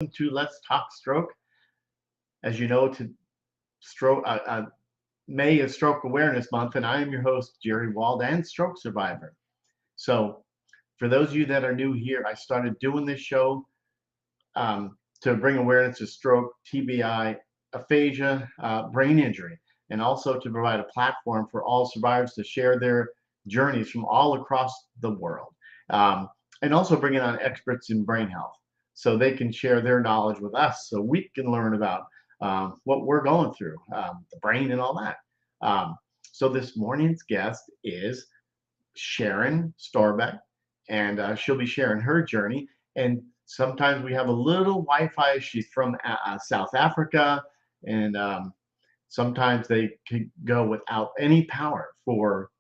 to Let's Talk Stroke. As you know, to stroke May is Stroke Awareness Month, and I am your host, Jerry Wald, and stroke survivor. So, for those of you that are new here, I started doing this show to bring awareness to stroke, TBI, aphasia, brain injury, and also to provide a platform for all survivors to share their journeys from all across the world. And also bringing on experts in brain health so they can share their knowledge with us so we can learn about what we're going through, the brain and all that. So this morning's guest is Sharon Storbeck, and she'll be sharing her journey. And sometimes we have a little Wi-Fi. She's from South Africa, and sometimes they can go without any power for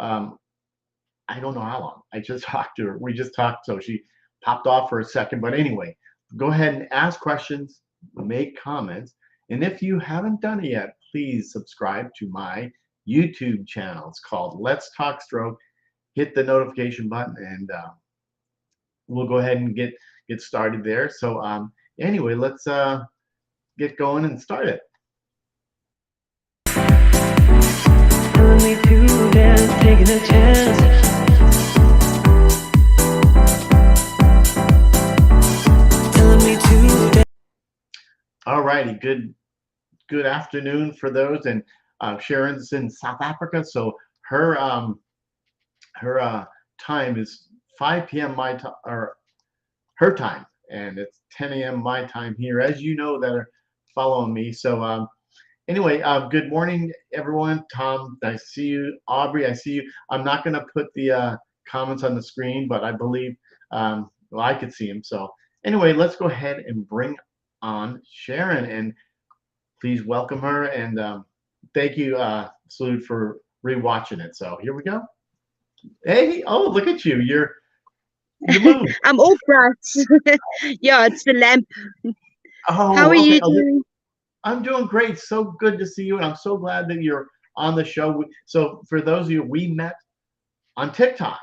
I don't know how long. I just talked to her. We just talked, so she popped off for a second. But anyway, go ahead and ask questions, make comments. And if you haven't done it yet, please subscribe to my YouTube channel. It's called Let's Talk Stroke. Hit the notification button, and we'll go ahead and get started there. So anyway, let's get going and start it. Taking a chance. All righty, good afternoon for those, and Sharon's in South Africa, so her time is 5 p.m. my time, or her time, and it's 10 a.m. my time here, as you know that are following me. So anyway, good morning, everyone. Tom, I see you. Aubrey, I see you. I'm not going to put the comments on the screen, but I believe, well, I could see them. So anyway, let's go ahead and bring on Sharon, and please welcome her. And thank you, Salute, for rewatching it. So here we go. Hey, oh, look at you. You moved. I'm all bright. Yeah, it's the lamp. Oh, how are okay. you doing? I'm doing great. So good to see you, and I'm so glad that you're on the show. So for those of you, we met on TikTok.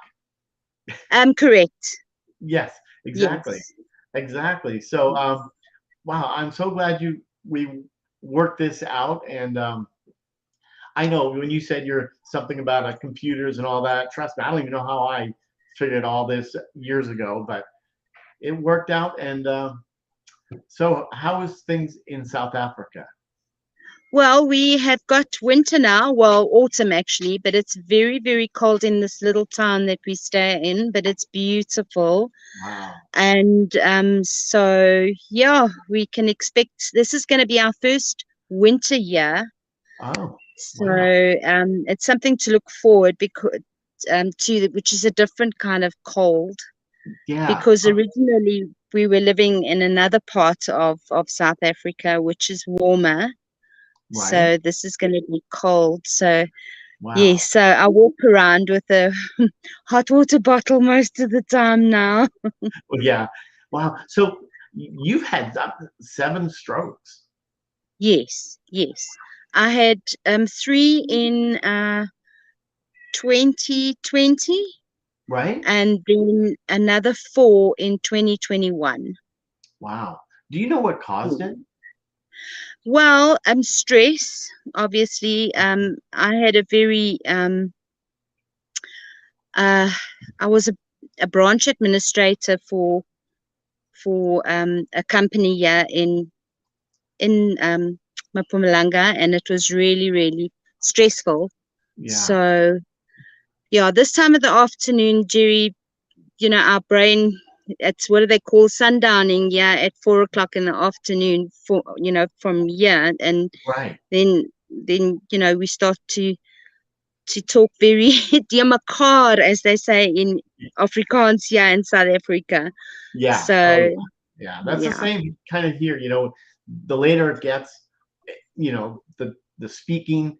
Correct. Yes, exactly. Yes. Exactly. So wow, I'm so glad we worked this out. And I know when you said you're something about computers and all that, trust me, I don't even know how I figured all this years ago, but it worked out. And so how is things in South Africa? Well, we have got winter now. Well, autumn actually, but it's very, very cold in this little town that we stay in, but it's beautiful. Wow. And so, yeah, we can expect this is going to be our first winter year. Oh. So Wow. it's something to look forward because to, which is a different kind of cold. Yeah. Because originally we were living in another part of South Africa, which is warmer. Right. So this is going to be cold. So Wow. yes, so I walk around with a hot water bottle most of the time now. Well, yeah. Wow. So you've had 7 strokes. Yes, yes. I had 3 in 2020. Right. And then another 4 in 2021. Wow. Do you know what caused it? Well, stress, obviously. I had a very I was a branch administrator for a company here in Mpumalanga, and it was really, really stressful. Yeah. So yeah, this time of the afternoon, Jerry, our brain, it's what do they call sundowning, yeah, at 4 o'clock in the afternoon from here, and Right. then we start to talk very mekaar, as they say in Afrikaans here in South Africa. Yeah. So Oh, yeah. That's the yeah. same kind of here. The later it gets, the speaking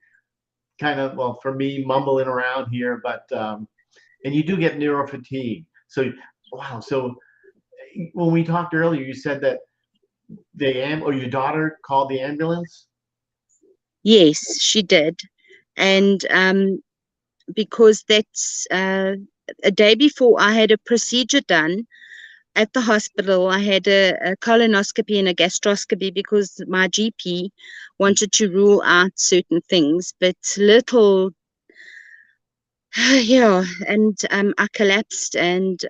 kind of, well, for me, mumbling around here, but and you do get neuro fatigue. So wow. So when we talked earlier, you said that or your daughter called the ambulance. Yes, she did. And because that's a day before I had a procedure done, at the hospital, I had a colonoscopy and a gastroscopy because my GP wanted to rule out certain things, but little, yeah, and I collapsed and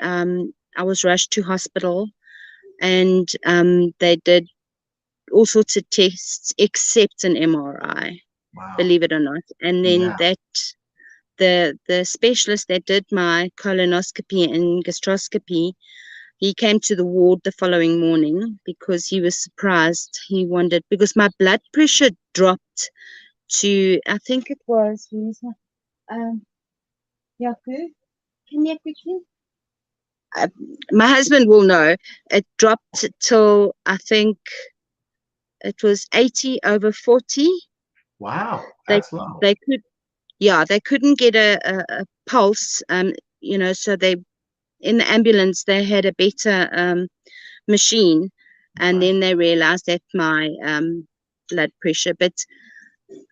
I was rushed to hospital, and they did all sorts of tests except an MRI, Wow. believe it or not. And then Yeah. the specialist that did my colonoscopy and gastroscopy, he came to the ward the following morning because he was surprised. He wondered because my blood pressure dropped to, I think it was, Yaku, can you quickly? Uh, my husband will know. It dropped till I think it was 80/40. Wow. They That's low. they could, yeah, they couldn't get a pulse. So they, in the ambulance they had a better machine, and Right. then they realized that my blood pressure. But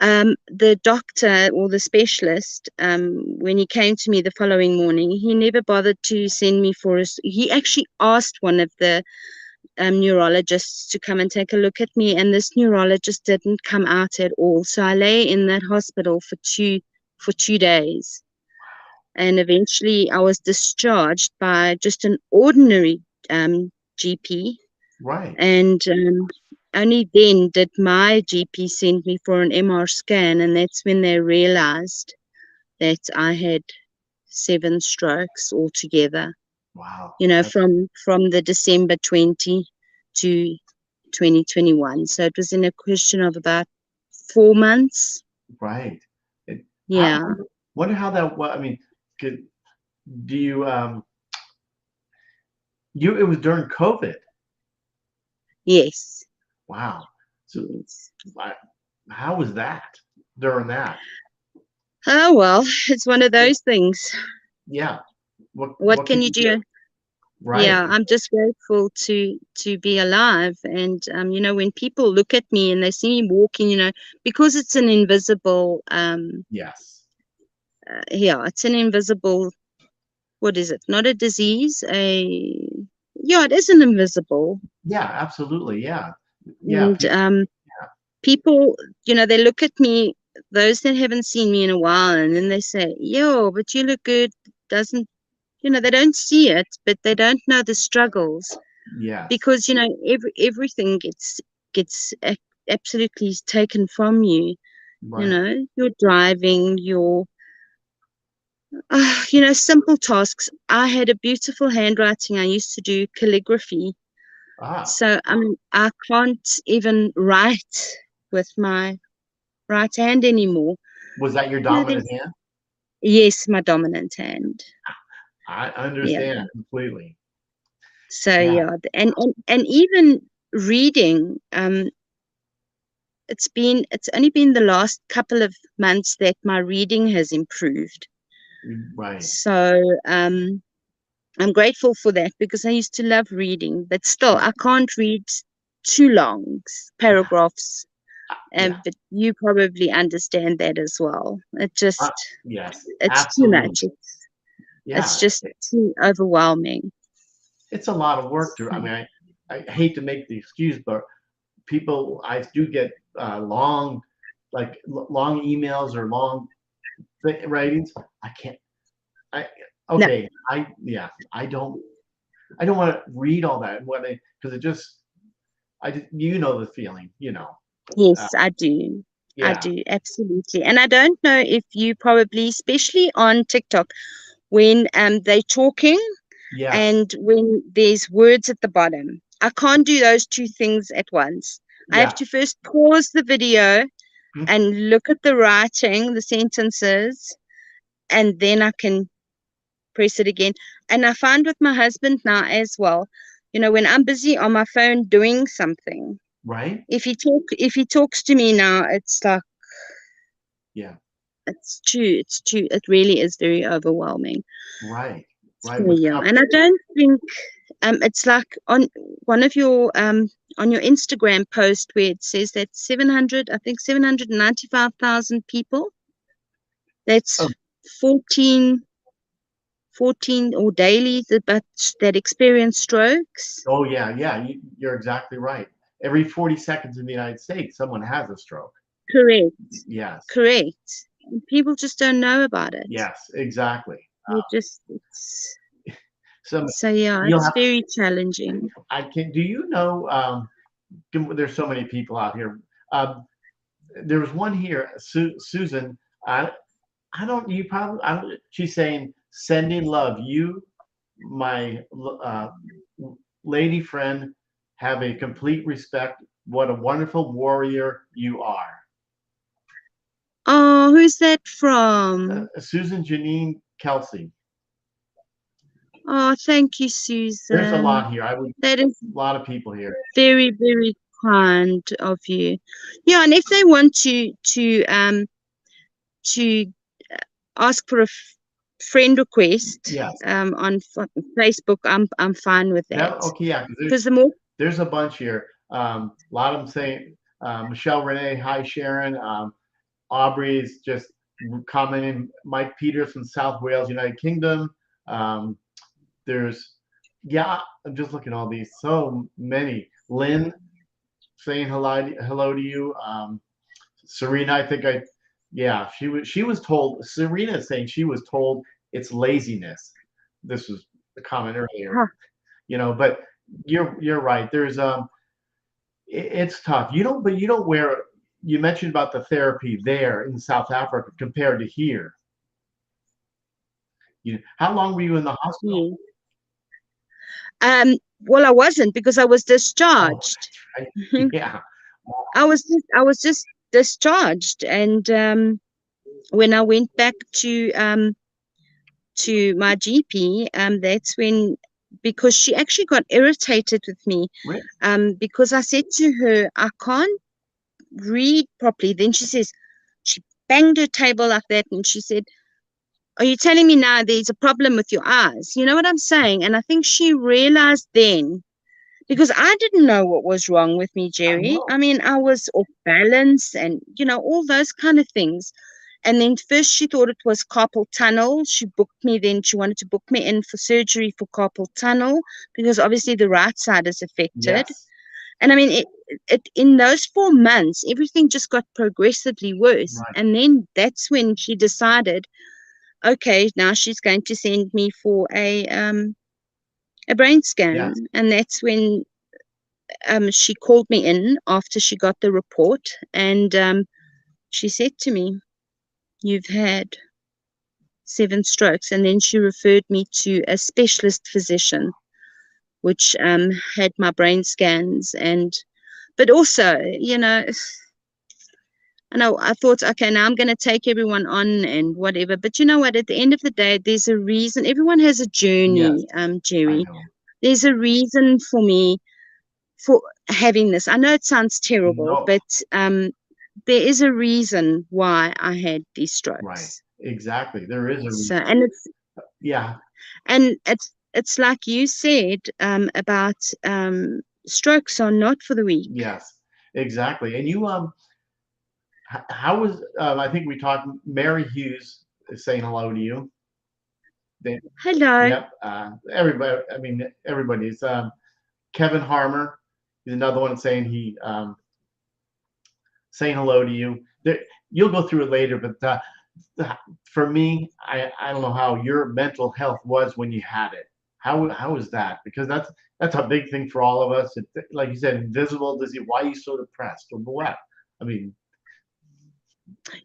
the doctor or the specialist, when he came to me the following morning, he never bothered to send me for us. He actually asked one of the neurologists to come and take a look at me, and this neurologist didn't come out at all. So I lay in that hospital for 2 days, and eventually I was discharged by just an ordinary GP, Right. and only then did my GP send me for an MR scan, and that's when they realized that I had 7 strokes altogether. Wow. From the December 20 to 2021. So it was in a question of about 4 months. Right. It, how, Yeah. wonder how that, I mean, could, do you, it was during COVID. Yes. Wow. So Yes. I, how was that during that? Oh well, it's one of those things. Yeah. What What can could you you do? do? Right. Yeah, I'm just grateful to be alive. And when people look at me and they see me walking, because it's an invisible Yes. yeah, it's an invisible, what is it? Not a disease, yeah, it is an invisible. Yeah, absolutely. Yeah. Yeah. And people, they look at me, those that haven't seen me in a while, and then they say, yo, but you look good. Doesn't, they don't see it, but they don't know the struggles, Yes. because, everything gets absolutely taken from you. Right. Your driving, your, simple tasks. I had a beautiful handwriting. I used to do calligraphy. Ah, So I can't even write with my right hand anymore. was that your You know, dominant there's, hand? yes, my dominant hand. I Yeah. understand completely. So Yeah. yeah, and even reading, it's only been the last couple of months that my reading has improved. Right. So I'm grateful for that, because I used to love reading, but still I can't read too long paragraphs. Yeah. But you probably understand that as well. Uh, yes. It's too Absolutely. much. It's Yeah. just too overwhelming. It's a lot of work to, I mean, I hate to make the excuse, but people, I do get long, like long emails or long writings. I can't, I, No, okay. Yeah, I don't want to read all that. Because it just, the feeling, uh, yes, I do. I yeah, do, absolutely. And I don't know if you probably, especially on TikTok, when they're talking yes, and when there's words at the bottom. I can't do those two things at once. I have yeah, to first pause the video mm, and look at the writing, the sentences, and then I can press it again. And I find with my husband now as well, when I'm busy on my phone doing something, right, if he talks to me now, it's like yeah, it really is very overwhelming. right, So right. With yeah, and I don't think it's like on one of your on your Instagram post where it says that 795,000 people. oh, That's 14 14 or daily that experience strokes. Oh yeah, yeah. You're exactly right. Every 40 seconds in the United States, someone has a stroke. Correct. Yes. Correct. People just don't know about it. Yes, exactly. You just it's So so yeah, you'll it's have. very challenging. I can. Do you know? There's so many people out here. There was one here, Susan. I. I don't. You probably. I don't. She's saying, sending love. You, my lady friend, have a complete respect. What a wonderful warrior you are. Oh, who's that from? Susan Janine Kelsey. Oh, thank you, There's a Susan. lot here. I would. That is A lot of people here. very, very kind of you. Yeah, and if they want to ask for a friend request Yes. on Facebook, I'm fine with that. Okay. Yeah. Because the more There's a bunch here. A lot of them saying, Michelle Renee, hi Sharon. Aubrey's just commenting. Mike Peters from South Wales, United Kingdom. Um, there's, yeah, I'm just looking at all these. So many. Lynn saying hello to you. Serena, I think yeah, she was told. Serena saying she was told it's laziness. This was the comment earlier. huh, But you're right. There's it's tough. But you don't wear. You mentioned about the therapy there in South Africa compared to here. How long were you in the hospital? yeah. Well, I wasn't because I was Oh, discharged. that's right. Yeah. I was just discharged, and when I went back to my GP, that's when, because she actually got irritated with me, Really? because I said to her, I can't read properly. Then she banged her table like that, and she said, are you telling me now there's a problem with your eyes? You know what I'm saying? And I think she realized then, because I didn't know what was wrong with me, I Jerry. know. I mean, I was off balance and, all those kind of things. And then first she thought it was carpal tunnel. She booked me, then she wanted to book me in for surgery for carpal tunnel because obviously the right side is affected. Yes. And I mean, it in those 4 months, everything just got progressively worse. Right. And then that's when she decided, okay, now she's going to send me for a brain scan. Yes. And that's when she called me in after she got the report, and she said to me, you've had 7 strokes. And then she referred me to a specialist physician, which had my brain scans. But also, I thought, okay, now I'm going to take everyone on and whatever. But you know what? At the end of the day, there's a reason. Everyone has a Yes. journey, I Jerry. know. There's a reason for me for having this. I know it sounds terrible, No. but there is a reason why I had these Right. strokes. Exactly. There is a So, reason. Yeah. it's like you said about strokes are not for the weak. Yes. Exactly. And you how was I think we talked. Mary Hughes is saying hello to you. Hello. Yep. Everybody. I mean, everybody's. Kevin Harmer is another one saying saying hello to you. You'll go through it later, but for me, I don't know how your mental health was when you had it. How was that? Because that's a big thing for all of us. Like you said, invisible disease. Why are you so depressed? Or what? I mean,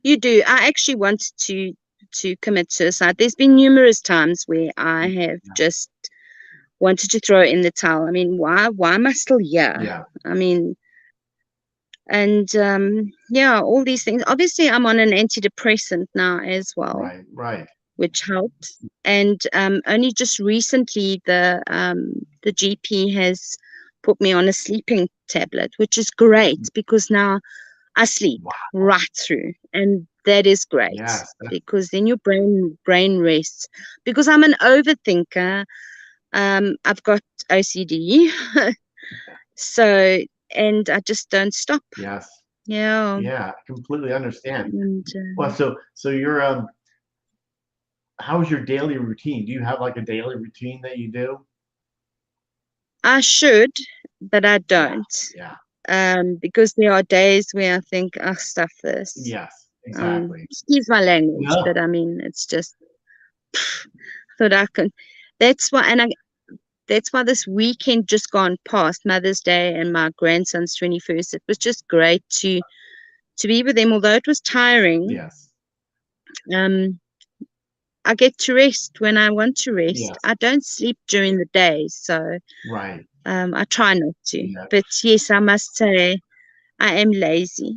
You do. I actually wanted to commit suicide. There's been numerous times where I have just wanted to throw in the towel. I mean, why am I still here? yeah, I mean, and yeah, all these things. Obviously, I'm on an antidepressant now as well, right. which helps. And only just recently, the GP has put me on a sleeping tablet, which is great because now I sleep Wow. right through, and that is great Yes. because then your brain rests. Because I'm an overthinker. I've got OCD, so and I just don't stop. Yes. Yeah, Yeah. Completely understand. and Well, so you're how's your daily routine? Do you have like a daily routine that you do? I should, but I Yeah, don't. yeah, Because there are days where I think, oh, stuff this. yes, exactly. Excuse my language, No, but I mean, it's just thought I can. That's why, that's why this weekend just gone past Mother's Day and my grandson's 21st. It was just great to be with them, although it was tiring. yes, Um, I get to rest when I want to rest. yes, I don't sleep during the day, so right. I try not to. Yeah. But yes, I must say I am lazy.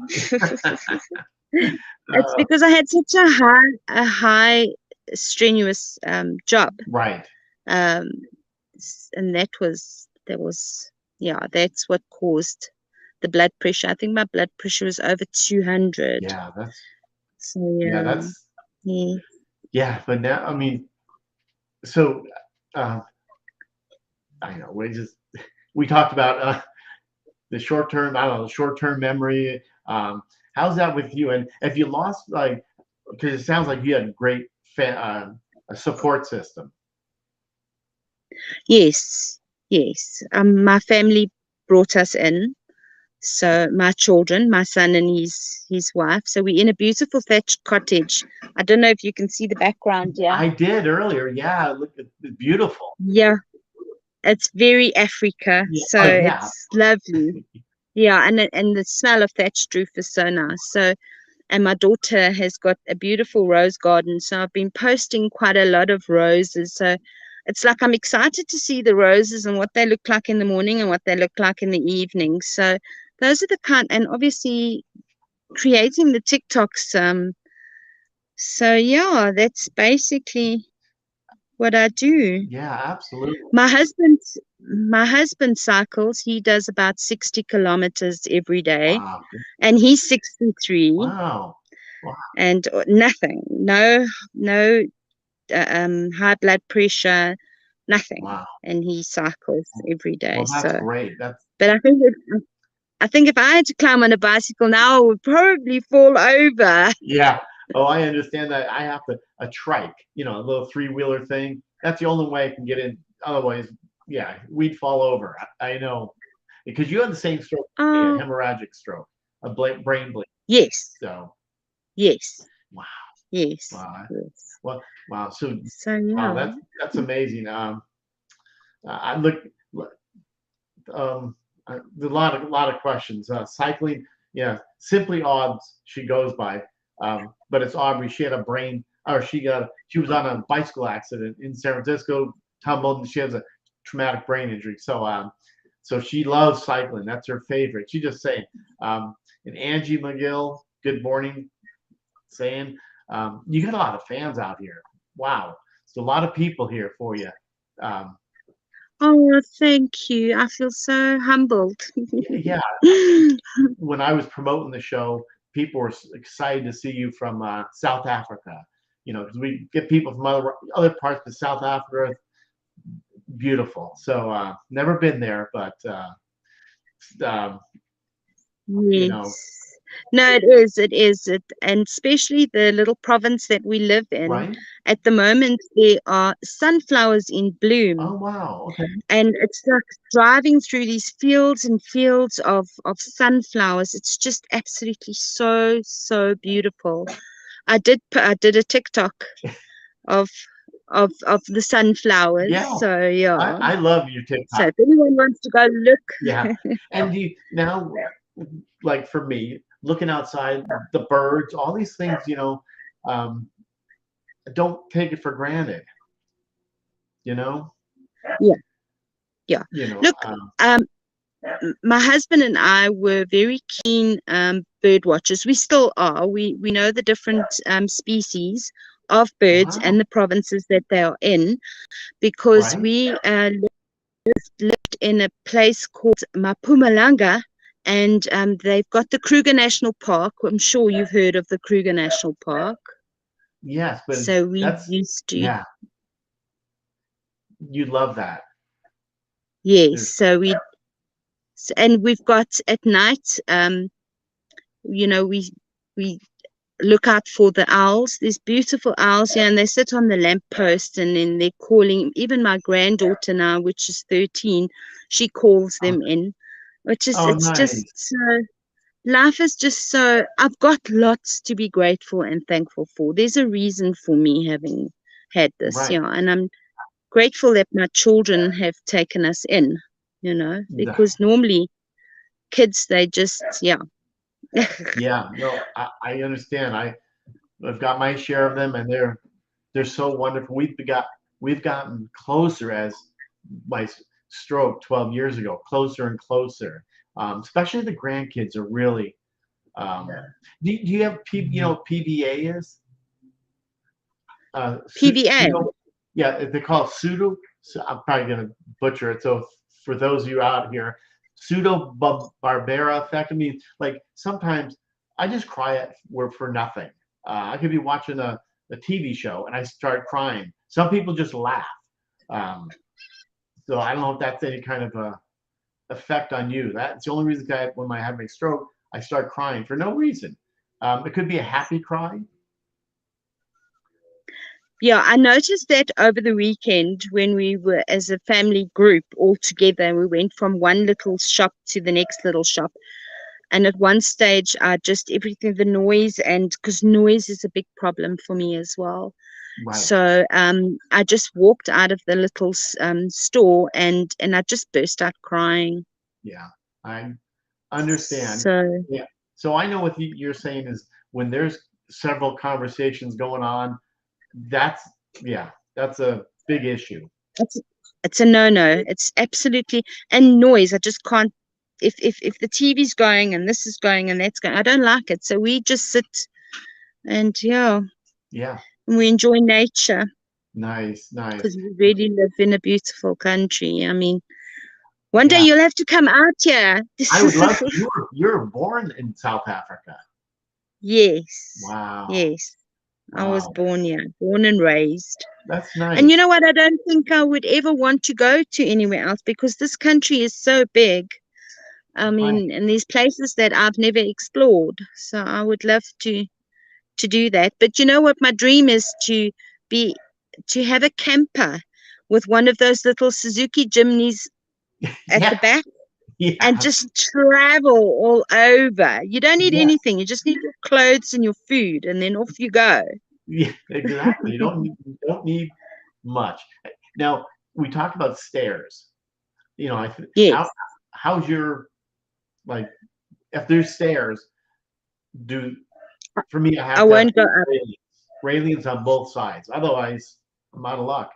It's Uh, because I had such a high strenuous job. right. Um, and that was yeah, that's what caused the blood pressure. I think my blood pressure was over 200. Yeah, So yeah, yeah. yeah. But now, I mean, so uh, I know we talked about the short term. I don't know, the short term memory. How's that with you? And if you lost, like, because it sounds like you had a great a support system. Yes, yes. My family brought us in. So my children, my son and his wife. So we're in a beautiful thatched cottage. I don't know if you can see the background. Yeah, I did earlier. Yeah, look, it's beautiful. yeah. It's very Africa, Yeah. so Oh, yeah. it's lovely. Yeah, and the smell of thatched roof is so nice. So, and my daughter has got a beautiful rose garden. So I've been posting quite a lot of roses. So it's like I'm excited to see the roses and what they look like in the morning and what they look like in the evening. So those are the kind, and obviously creating the TikToks. So yeah, that's basically what I do. Yeah, absolutely. My husband, my husband cycles. He does about 60 kilometers every day, Wow. and he's 63, Wow. Wow. and nothing, no high blood pressure, nothing, Wow. and he cycles every day. Well, that's So, great. That's but I think if I had to climb on a bicycle now, I would probably fall over. yeah. Oh, I understand that. I have a trike, a little three-wheeler thing. That's the only way I can get in. Otherwise, yeah, we'd fall over. I know because you had the same stroke, as me, a Oh, hemorrhagic stroke, a brain bleed. yes, So, yes, wow, yes, wow, yes. well, wow. So, So wow, yeah. that's amazing. I look, um, a lot of questions. Cycling, yeah, simply odds. She goes by, but it's Aubrey. She had a brain, or she was on a bicycle accident in San Francisco, tumbled, and she has a traumatic brain injury. So she loves cycling. That's her favorite. She just saying. And Angie McGill, good morning, saying, you got a lot of fans out here. Wow, there's a lot of people here for you. Um, Oh, thank you. I feel so humbled. yeah, when I was promoting the show, people were excited to see you from South Africa. Because we get people from other parts of South Africa. Beautiful. So never been there, but um, you know, Yes. No, it is, and especially the little province that we live in. right? At the moment, there are sunflowers in Oh bloom, wow. Okay. and it's like driving through these fields and fields of sunflowers. It's just absolutely so beautiful. I did a TikTok of of the sunflowers. Yeah, So yeah. I love your So TikTok. if anyone wants to go Yeah, look, and do you now, like for me, looking outside, the birds, all these things, um, don't take it for granted. You know, yeah, yeah. you know. Look, um, my husband and I were very keen bird watchers. We still are. We know the different species of birds Wow. and the provinces that they are in because Right? we lived in a place called Mpumalanga, and they've got the Kruger National Park. I'm sure you've heard of the Kruger National Park. Yes, but So we that's used to, yeah, you love that. yes. There's And we've got at night, you know, we look out for the owls. There's beautiful owls here, and they sit on the lamppost, and then they're calling. Even my granddaughter now, which is 13, she calls them in, which is, Oh, it's just nice. so, life is just so, I've got lots to be grateful and thankful for. There's a reason for me having had this, Right. yeah, and I'm grateful that my children have taken us in, because normally kids, they just, yeah. Yeah, no, I understand. I've got my share of them, and they're so wonderful. We've gotten closer as my stroke 12 years ago, closer and closer. Especially the grandkids are really. Do you have PBA is PBA. pseudo? Yeah, they call it pseudo. So I'm probably gonna butcher it. So for those of you out here, pseudo barbera effect. I mean, like sometimes I just cry for nothing. I could be watching a TV show and I start crying. Some people just laugh. Um, so I don't know if that's any kind of a effect on you. That's the only reason when I have my stroke, I start crying for no reason. It could be a happy cry. Yeah, I noticed that over the weekend when we were as a family group all together, we went from one little shop to the next little shop. And at one stage, just everything, the noise, and because noise is a big problem for me as well. Right. So I just walked out of the little store, and I just burst out crying. Yeah, I understand. So Yeah. So I know what you're saying is when there's several conversations going on, that's yeah, that's a big issue. it's it's a no-no. It's absolutely, and noise. I just can't. If the TV's going and this is going and that's going, I don't like it. So we just sit and yeah, Yeah. and we enjoy nature Nice, nice. because we really live in a beautiful country. I mean, one day Yeah. you'll have to come out here. I would love to. You were born in South Africa. Yes, Wow. yes. I was Wow. born here, born and raised. That's And you nice. know what? I don't think I would ever want to go to anywhere else because this country is so big. I Right. mean, and these places that I've never explored. So I would love to do that. But you know what? My dream is be to have a camper with one of those little Suzuki Jimneys at the Yeah. back and Yeah. just travel all over. You don't need Yes. anything. You just need your clothes and your food, and then off you go. Yeah. Exactly. You don't need much. Now we talked about stairs. How Yes, how's your like if there's stairs, do for me I I have to have won't go up. railings on both sides. Otherwise, I'm out of luck.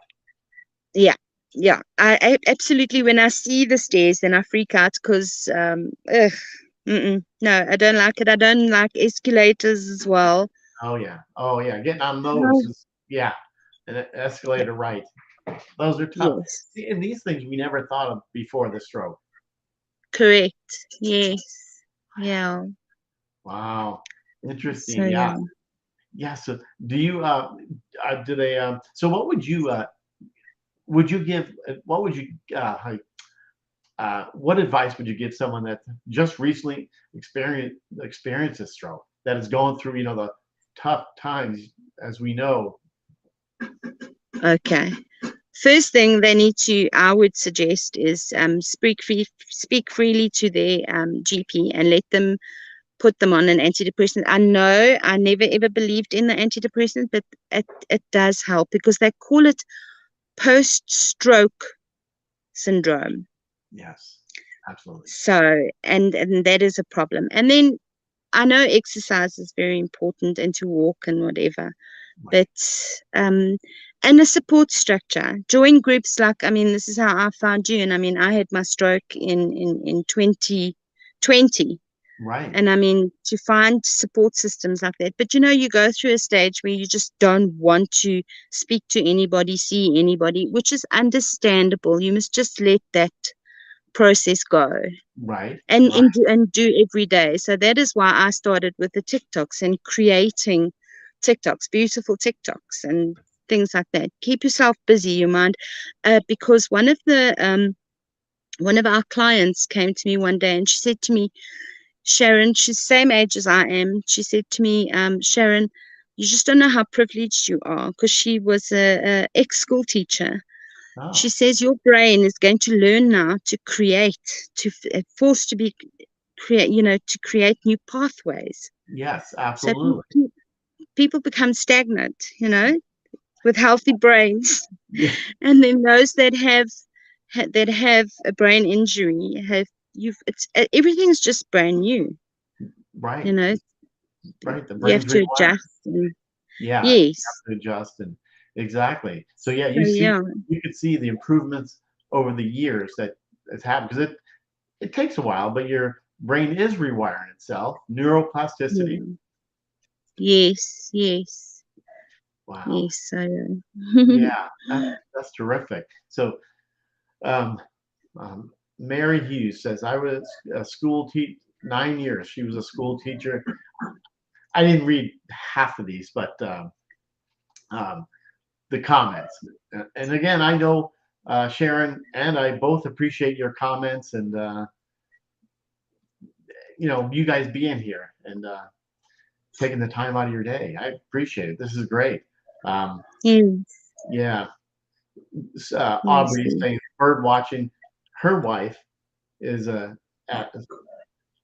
Yeah, yeah. I absolutely. When I see the stairs, then I freak out because no, I don't like it. I don't like escalators as well. Oh yeah. Oh yeah. Getting on those No. is yeah. An escalator, right. Those are tough. Yes, See, and these things we never thought of before the stroke. correct. Yes, yeah. Wow. So Interesting. Yeah. yeah. Yeah. So do you do they so would you give what would you what advice would you give someone that just recently experienced a stroke that is going through the tough times as we know. Okay. First thing they need to, I would suggest, is speak freely to their GP and let them put them on an antidepressant. I know I never ever believed in the antidepressant, but it does help because they call it post-stroke syndrome. Yes, absolutely. So, and that is a problem. And then I know exercise is very important and to walk and whatever, Right. but and a support structure. Join groups like, I mean, this is how I found you. And I mean, I had my stroke in 2020. Right. And I mean, to find support systems like that. But you go through a stage where you just don't want to speak to anybody, see anybody, which is understandable. You must just let that process go Right. and Right. do every day. So that is why I started with the TikToks and creating TikToks, beautiful TikToks and things like that. Keep yourself busy, your mind, because one of our clients came to me one day and she said to me, Sharon, she's the same age as I am. She said to me, Sharon, you just don't know how privileged you are, because she was a ex-school teacher. She Oh, says your brain is going to learn now to create, forced to be create, to create new pathways. yes, So absolutely. people become stagnant, with healthy brains, Yeah, and then those that have a brain injury everything's just brand new. You right, know, right. The you have brain's to rewired. adjust. And, Yeah, you yes. have to adjust and exactly. So yeah, So yeah. you could see the improvements over the years that has happened because it takes a while, but your brain is rewiring itself. Neuroplasticity. Yeah. Yes. Yes. Wow. Yes. So Yeah, that's terrific. So um, Mary Hughes says I was a school teacher 9 years. She was a school teacher. I didn't read half of these, but um, the comments. And again, I know Sharon and I both appreciate your comments and you guys being here and taking the time out of your day. I appreciate it. This is great. Um, yes. yeah, Yes. Aubrey saying bird watching. Her wife is at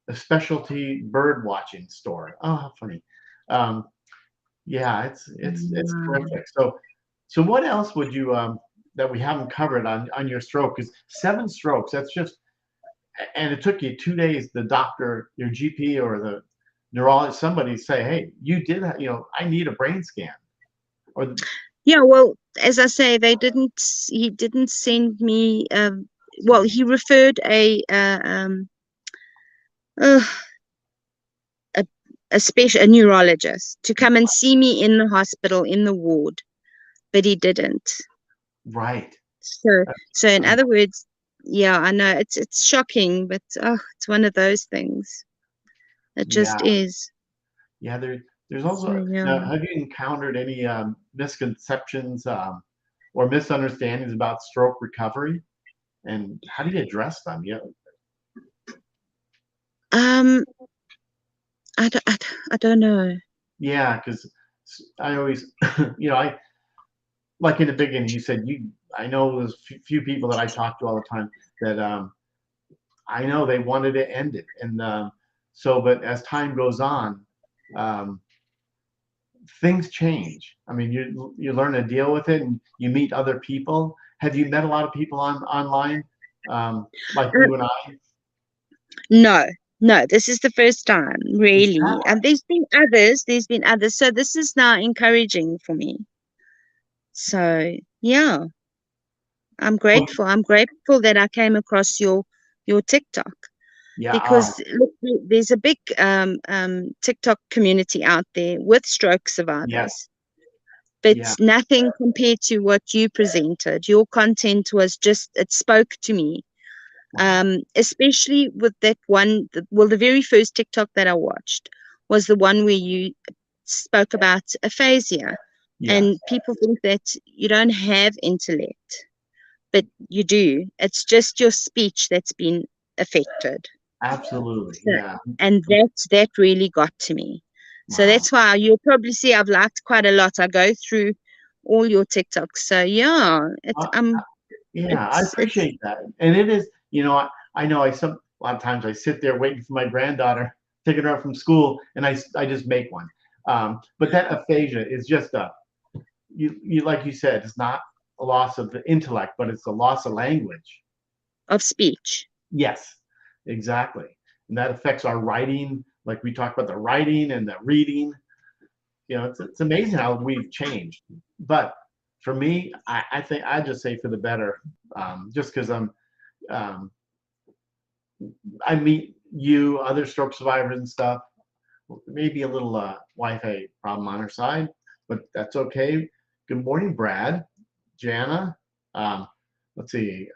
a specialty bird watching store. Oh, how funny. Um, yeah, it's Wow. terrific. So what else would you that we haven't covered on your stroke? Because 7 strokes, that's just, and it took you 2 days. The doctor, your GP or the neurologist, somebody say, hey, you did, I need a brain scan. Or Yeah. Well, as I say, he didn't send me. Well, he referred uh, a a neurologist to come and see me in the hospital in the ward, but he didn't. right. So, so in Um, other words, yeah, I know it's shocking, but it's one of those things. It yeah, just is. yeah. There's So also yeah. now. Have you encountered any misconceptions or misunderstandings about stroke recovery, and how do you address them? Yeah, Um, I don't know. yeah. Because I always, I like in the beginning. You said you. I know there's few people that I talk to all the time that I know they wanted to end it, and so but as time goes on. Um, Things change. I mean, you learn to deal with it, and you meet other people. Have you met a lot of people online, like Uh, you and I? no, no, this is the first time, Is really. that And there's been others. There's been others. So this is now encouraging for me. So yeah, I'm well, grateful. I'm grateful that I came across your TikTok, yeah, because look, there's a big TikTok community out there with stroke yes, survivors, but yeah, nothing compared to what you presented. Your content was just, it spoke to me. wow, Especially with that one, well, the very first TikTok that I watched was the one where you spoke about aphasia, yes, and people think that you don't have intellect, but you do. It's just your speech that's been affected. absolutely, So, yeah, and that really got to me. So wow. that's why you'll probably see I've liked quite a lot. I go through all your TikToks. So yeah, Uh, yeah, I it's appreciate that, and it is. I know a lot of times I sit there waiting for my granddaughter, picking her up from school, and I just make one. But that aphasia is just you like you said, it's not a loss of the intellect, but it's a loss of language. of speech. Yes, exactly. And that affects our writing, like we talked about the writing and the reading. It's amazing how we've changed. But for me, I think I just say for the better, just because um, I meet you, other stroke survivors and stuff. Maybe a little Wi-Fi problem on our side, but that's okay. Good morning, Brad, Jana. Um, let's see.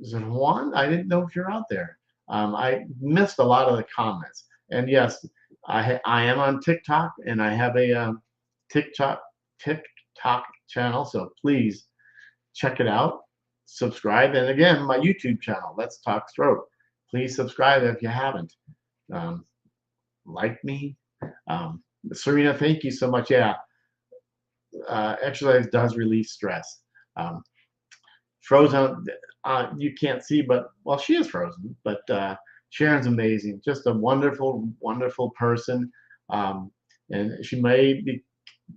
Is it Juan? I didn't know if you're out there. I missed a lot of the comments. And yes, I am on TikTok and I have a TikTok TikTok channel. So please check it out, subscribe, and again, my YouTube channel, Let's Talk Stroke. Please subscribe if you haven't. like me. Serena, thank you so much. Yeah, exercise does release stress. Um, Frozen, you can't see, but well, she is frozen. But Sharon's amazing, just a wonderful, wonderful person. Um, and she may be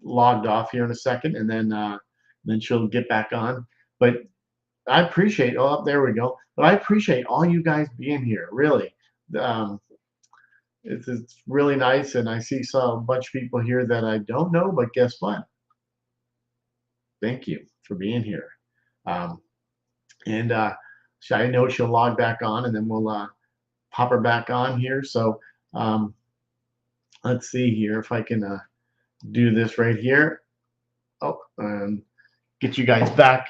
logged off here in a second, and then she'll get back on. But I appreciate. Oh, there we go. But I appreciate all you guys being here. Really, um, it's really nice, and I see a bunch of people here that I don't know. But guess what? Thank you for being here. Um, and I know she'll log back on, and then we'll pop her back on here. So um, let's see here if I can do this right here. Oh, and get you guys back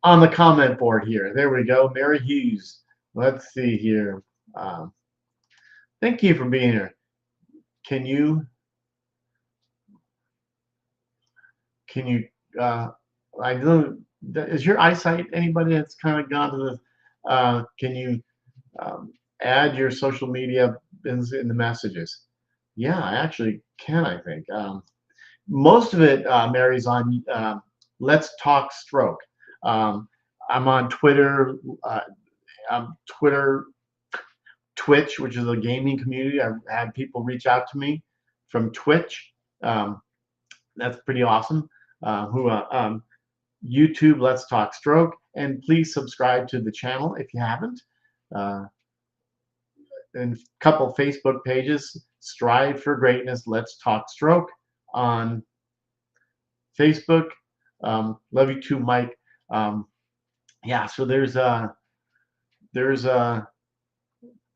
on the comment board here. There we go. Mary Hughes. Let's see here. Um, thank you for being here. Can you can you I know is your eyesight anybody that's kind of gone to the can you um, add your social media in the messages? Yeah, I actually can, I think. Most of it, Mary's on Let's Talk Stroke. Um, I'm on Twitter, Twitter, Twitch, which is a gaming community. I've had people reach out to me from Twitch. Um, that's pretty awesome. Who YouTube, Let's Talk Stroke, and please subscribe to the channel if you haven't. Uh, and a couple Facebook pages, Strive for Greatness, Let's Talk Stroke on Facebook. Love you too, Mike. Yeah, so there's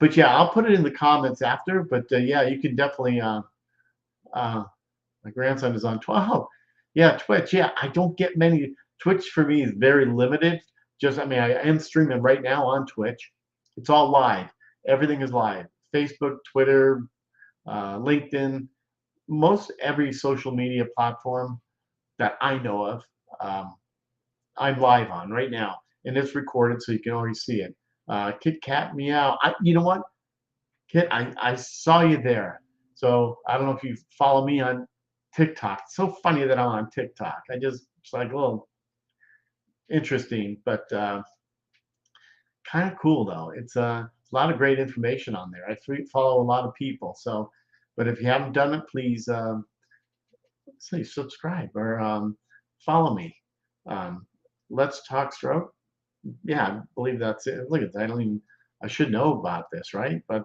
but yeah, I'll put it in the comments after. But yeah, you can definitely. Uh, my grandson is on 12. Yeah, Twitch. Yeah, I don't get many. Twitch for me is very limited. Just, I mean, I am streaming right now on Twitch. It's all live. Everything is live. Facebook, Twitter, LinkedIn, most every social media platform that I know of, um, I'm live on right now, and it's recorded so you can always see it. Kit Kat Meow. You know what, Kit? I saw you there. So I don't know if you follow me on TikTok. It's so funny that I'm on TikTok. It's like a little interesting, but kind of cool though. It's a lot of great information on there. I follow a lot of people. So, but if you haven't done it, please say subscribe or follow me. Um, Let's Talk Stroke. Yeah, I believe that's it. Look at that. I should know about this, right? But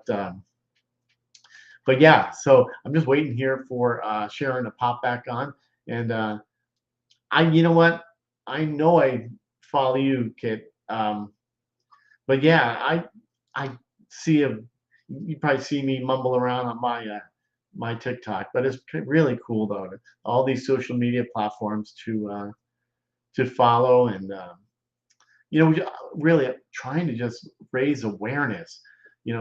yeah, so I'm just waiting here for Sharon to pop back on. And you know what? I know I follow you, Kit. But yeah, I see you probably see me mumble around on my TikTok, but it's really cool though. All these social media platforms to follow, and really trying to just raise awareness.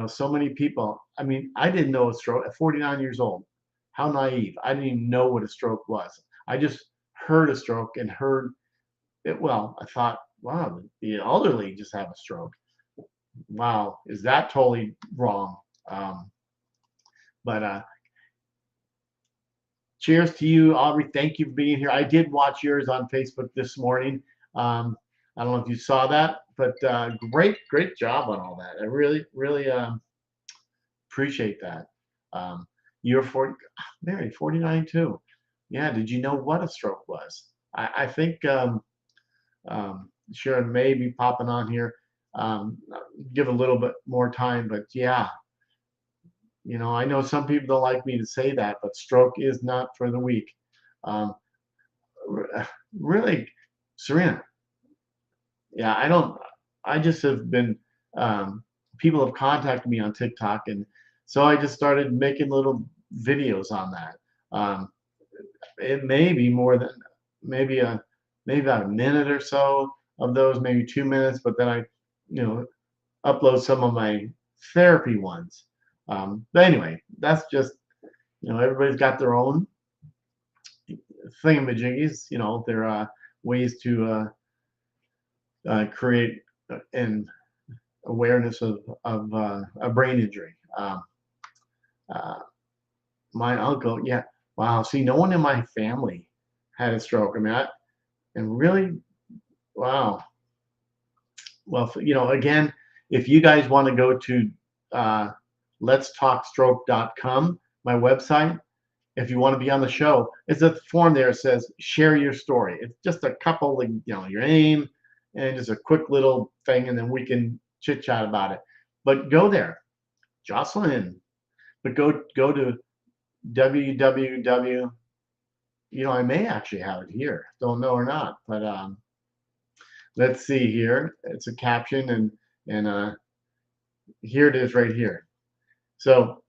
So many people. I mean, I didn't know a stroke at 49 years old. How naive! I didn't even know what a stroke was. I just heard a stroke and heard it. Well, I thought, wow, the elderly just have a stroke. Wow, is that totally wrong? Um, but cheers to you, Aubrey. Thank you for being here. I did watch yours on Facebook this morning. I don't know if you saw that, but great job on all that. I really, really appreciate that. Um, you're 40, Mary, 49 too. Yeah, did you know what a stroke was? I think Sharon may be popping on here. Give a little bit more time, but yeah, I know some people don't like me to say that, but stroke is not for the weak. Um, really, Serena, yeah, I just have been, people have contacted me on TikTok, and so I just started making little videos on that. Um, it may be more than maybe maybe about a minute or so of those, maybe 2 minutes, but then I, upload some of my therapy ones. But anyway, that's just, everybody's got their own thingamajiggies, their ways to create an awareness of a brain injury. my uncle, yeah. Wow. See, no one in my family had a stroke. I mean, and really, wow. Well, again, if you guys want to go to uh, letstalkstroke.com, my website, if you want to be on the show, it's a form there that says share your story. It's just a couple, like, your name and just a quick little thing, and then we can chit chat about it. But go there, Jocelyn. But go to www. I may actually have it here. Don't know or not, but let's see here. It's a caption, and here it is right here. So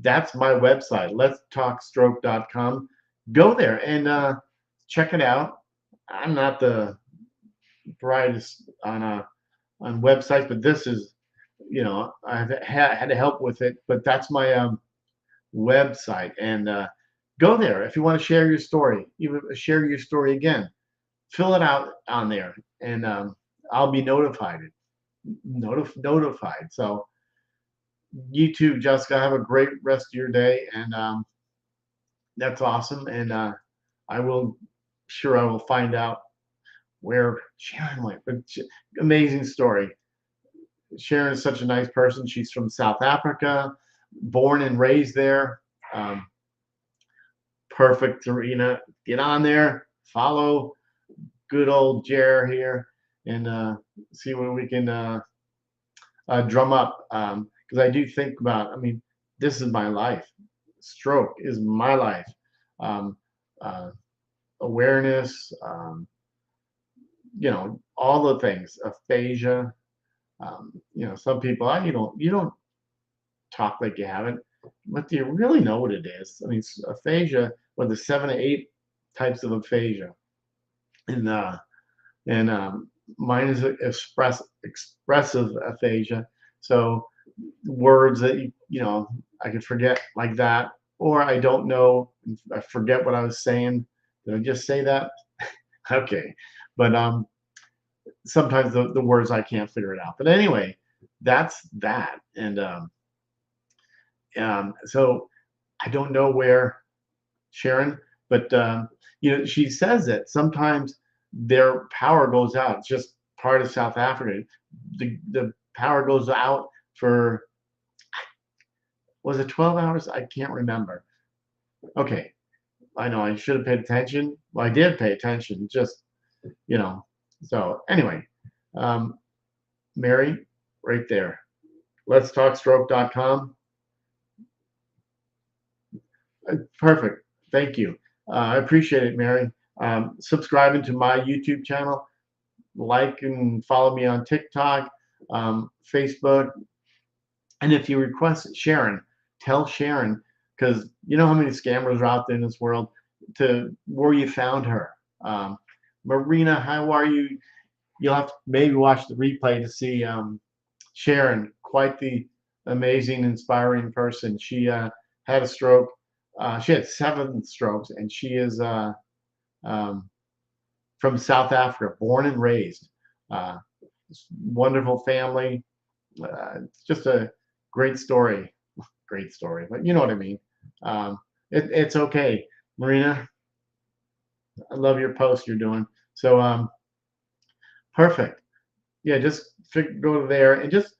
that's my website, letstalkstroke.com. Go there and check it out. I'm not the brightest on websites, but this is, I've had to help with it, but that's my website. And go there if you want to share your story, even share your story again. Fill it out on there, and I'll be notified. So you too, Jessica. Have a great rest of your day, and that's awesome. And I will find out where Sharon went. But amazing story. Sharon is such a nice person. She's from South Africa, born and raised there. Um, Perfect, Serena. Get on there, follow good old Jer here, and see what we can drum up. Because I do think about, I mean, this is my life. Stroke is my life. Um, uh, Awareness, all the things, aphasia. Some people, you don't talk like you haven't, but do you really know what it is? I mean, aphasia, or the 7 to 8 types of aphasia, and mine is expressive aphasia. So words that I could forget like that, or I don't know, I forget what I was saying. Did I just say that? Okay, but sometimes the words I can't figure it out. But anyway, that's that, and so I don't know where Sharon, but she says that sometimes their power goes out. It's just part of South Africa. The power goes out for, was it 12 hours? I can't remember. Okay, I know I should have paid attention. Well, I did pay attention. Just So anyway, um, Mary, right there. Letstalkstroke.com. Perfect. Thank you. I appreciate it, Mary. Subscribing to my YouTube channel, like and follow me on TikTok, Facebook, and if you request Sharon, tell Sharon, because you know how many scammers are out there in this world, to where you found her. Marina, how are you? You'll have to maybe watch the replay to see Sharon, quite the amazing, inspiring person. She had a stroke. She had 7 strokes, and she is um, from South Africa, born and raised. Uh, Wonderful family. It's just a great story. Great story, but you know what I mean. It's okay, Marina. I love your post you're doing. So perfect. Yeah, just go there and just,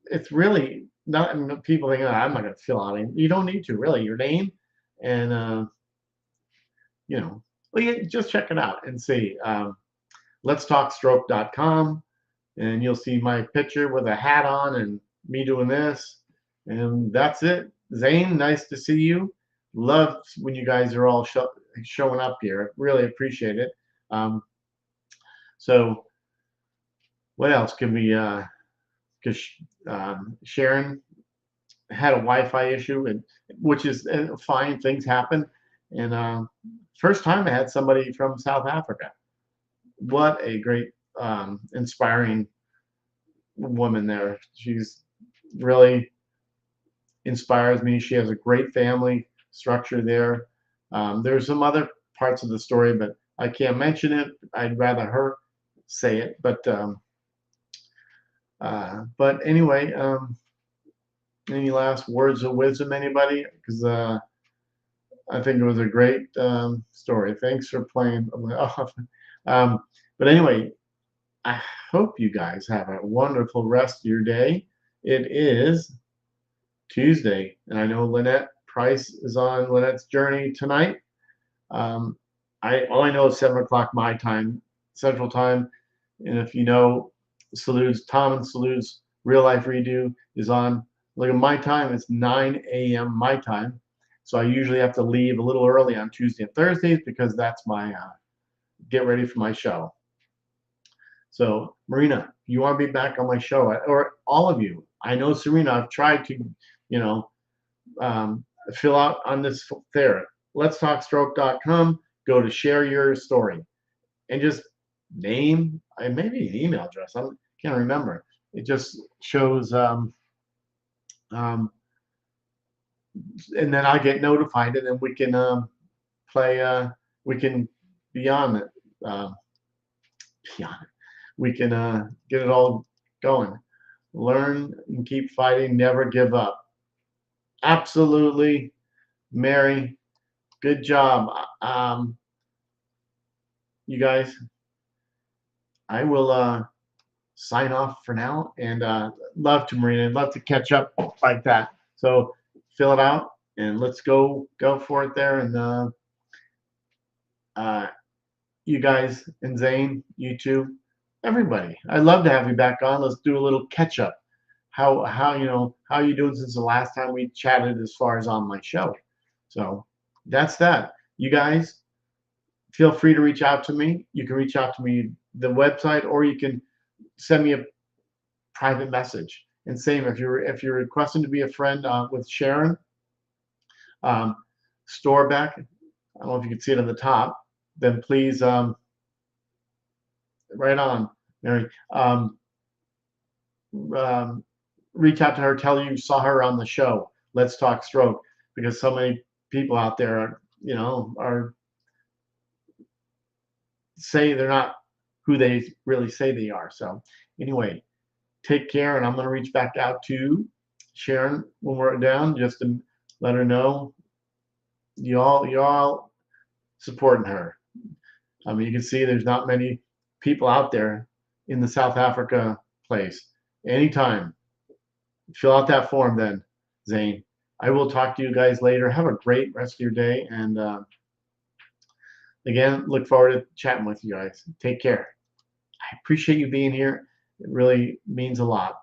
it's really not, I mean, people think, "Oh, I'm not going to fill out anything." You don't need to, really. Your name, and well, yeah, just check it out and see. Letstalkstroke.com, and you'll see my picture with a hat on and me doing this, and that's it. Zane, nice to see you. Love when you guys are all showing up here. Really appreciate it. So what else can we? Because Sharon had a Wi-Fi issue, and which is fine. Things happen, and first time I had somebody from South Africa. What a great, inspiring woman there. She's really inspires me. She has a great family structure there. There's some other parts of the story, but I can't mention it. I'd rather her say it. But anyway, any last words of wisdom, anybody? Because I think it was a great story. Thanks for playing. Um, but anyway, I hope you guys have a wonderful rest of your day. It is Tuesday, and I know Lynette Price is on Lynette's Journey tonight. Um, all I know is 7 o'clock my time, Central Time, and if you know, Tom and Salud's Real Life Redo is on. Look at my time; it's 9 a.m. my time, so I usually have to leave a little early on Tuesday and Thursdays because that's my get ready for my show. So, Marina, you want to be back on my show, or all of you? I know, Serena, I've tried to, you know, fill out on this there. letstalkstroke.com. Go to share your story and just name, maybe an email address. I can't remember. It just shows, um, and then I get notified, and then we can play. We can beyond it. Beyond it. We can get it all going. Learn and keep fighting. Never give up. Absolutely, Mary. Good job. You guys, I will sign off for now, and love to, Marina. Love to catch up like that. So fill it out and let's go for it there. And uh, you guys and Zane, you too, everybody. I'd love to have you back on. Let's do a little catch up. How how you doing since the last time we chatted as far as on my show? So that's that. You guys feel free to reach out to me. You can reach out to me the website, or you can send me a private message. And same if you're requesting to be a friend with Sharon Storbeck. I don't know if you can see it on the top. Then please, right on, Mary. Um, Reach out to her. Tell her you saw her on the show. Let's Talk Stroke, because so many people out there are say they're not who they really say they are. So anyway, take care, and I'm going to reach back out to Sharon when we're down, just to let her know y'all supporting her. I mean, you can see there's not many people out there in the South Africa place. Anytime, fill out that form then, Zane. I will talk to you guys later. Have a great rest of your day, and again, look forward to chatting with you guys. Take care. I appreciate you being here. It really means a lot.